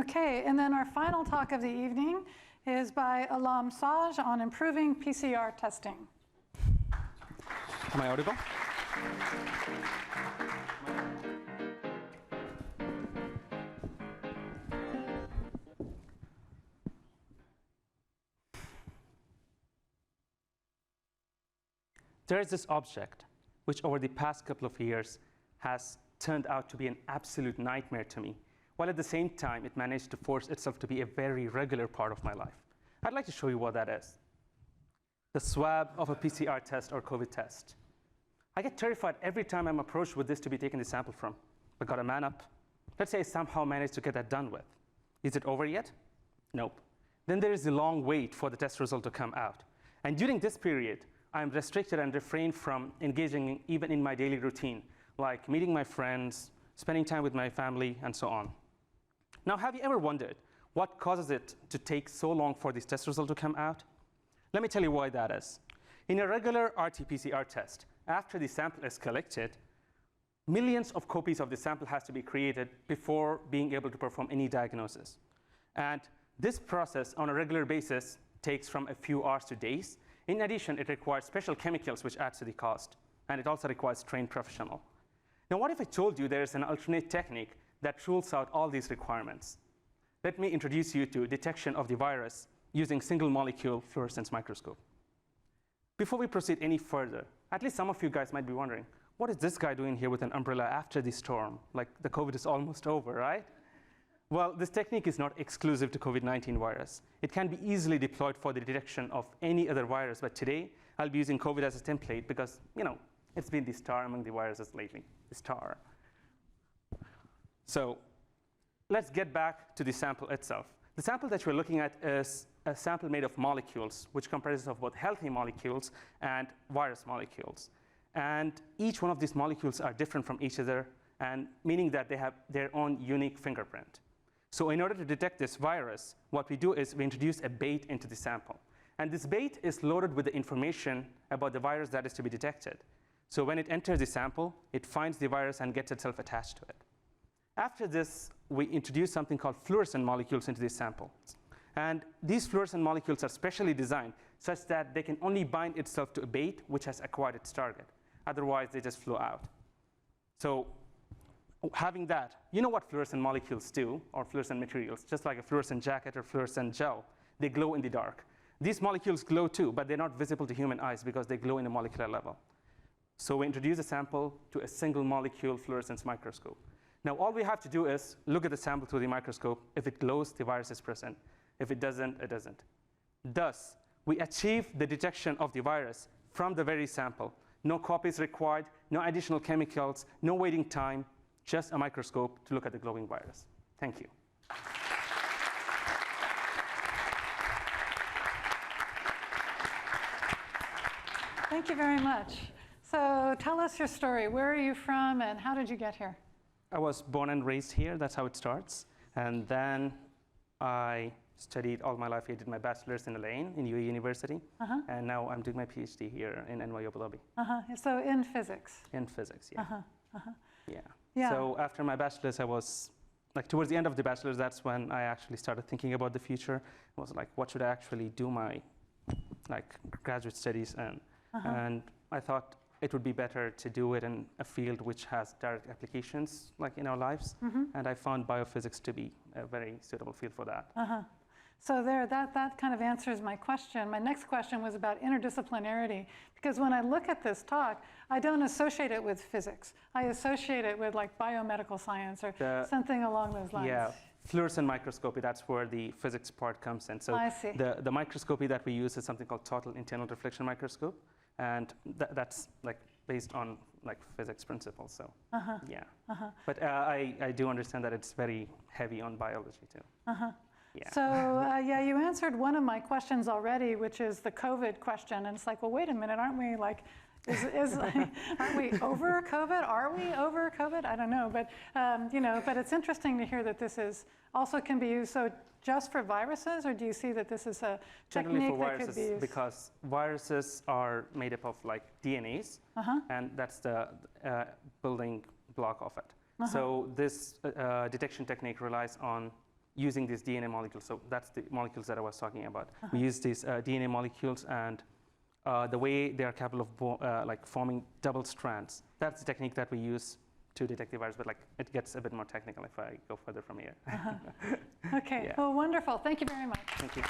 Okay, and then our final talk of the evening is by Alam Saj on improving PCR testing. Am I audible? There is this object which over the past couple of years has turned out to be an absolute nightmare to me, while at the same time it managed to force itself to be a very regular part of my life. I'd like to show you what that is. The swab of a PCR test or COVID test. I get terrified every time I'm approached with this to be taken the sample from. I got a man up. Let's say I somehow managed to get that done with. Is it over yet? Nope. Then there is a long wait for the test result to come out. And during this period, I'm restricted and refrain from engaging even in my daily routine, like meeting my friends, spending time with my family, and so on. Now, have you ever wondered what causes it to take so long for this test result to come out? Let me tell you why that is. In a regular RT-PCR test, after the sample is collected, millions of copies of the sample has to be created before being able to perform any diagnosis. And this process on a regular basis takes from a few hours to days. In addition, it requires special chemicals which adds to the cost, and it also requires trained professional. Now, what if I told you there is an alternate technique that rules out all these requirements? Let me introduce you to detection of the virus using single molecule fluorescence microscope. Before we proceed any further, at least some of you guys might be wondering, what is this guy doing here with an umbrella after the storm? Like the COVID is almost over, right? Well, this technique is not exclusive to COVID-19 virus. It can be easily deployed for the detection of any other virus, but today I'll be using COVID as a template because, you know, it's been the star among the viruses lately, the star. So let's get back to the sample itself. The sample that we're looking at is a sample made of molecules, which comprises of both healthy molecules and virus molecules. And each one of these molecules are different from each other, and meaning that they have their own unique fingerprint. So in order to detect this virus, what we do is we introduce a bait into the sample. And this bait is loaded with the information about the virus that is to be detected. So when it enters the sample, it finds the virus and gets itself attached to it. After this, we introduce something called fluorescent molecules into these samples. And these fluorescent molecules are specially designed such that they can only bind itself to a bait which has acquired its target. Otherwise, they just flow out. So having that, you know what fluorescent molecules do, or fluorescent materials, just like a fluorescent jacket or fluorescent gel. They glow in the dark. These molecules glow too, but they're not visible to human eyes because they glow in a molecular level. So we introduce a sample to a single molecule fluorescence microscope. Now, all we have to do is look at the sample through the microscope. If it glows, the virus is present. If it doesn't, it doesn't. Thus, we achieve the detection of the virus from the very sample. No copies required, no additional chemicals, no waiting time, just a microscope to look at the glowing virus. Thank you. Thank you very much. So tell us your story. Where are you from, and how did you get here? I was born and raised here. That's how it starts. And then I studied all my life here. Did my bachelor's in Elaine in UAE University. And now I'm doing my PhD here in NYUAD, Abu Dhabi. So in physics? In physics, yeah. Yeah. So after my bachelor's, I was, like towards the end of the bachelor's, that's when I actually started thinking about the future. I was like, what should I actually do my graduate studies in? And I thought it would be better to do it in a field which has direct applications, like in our lives. And I found biophysics to be a very suitable field for that. So that kind of answers my question. My next question was about interdisciplinarity, because when I look at this talk, I don't associate it with physics. I associate it with like biomedical science or something along those lines. Yeah, fluorescent microscopy, that's where the physics part comes in. So I see. The microscopy that we use is something called total internal reflection microscope. And that's like based on like physics principles, so yeah. But I do understand that it's very heavy on biology too. Yeah. So yeah, you answered one of my questions already, which is the COVID question. And it's like, well, wait a minute, aren't we like, aren't we over COVID? Are we over COVID? I don't know, but you know, but it's interesting to hear that this is also can be used. So just for viruses, or do you see that this is a technique for that could be used? Because viruses are made up of like DNAs, and that's the building block of it. So this detection technique relies on using these DNA molecules. So that's the molecules that I was talking about. We use these DNA molecules, and the way they are capable of like forming double strands. That's the technique that we use to detect the virus, but like it gets a bit more technical if I go further from here. Okay, well, wonderful. Thank you very much. Thank you.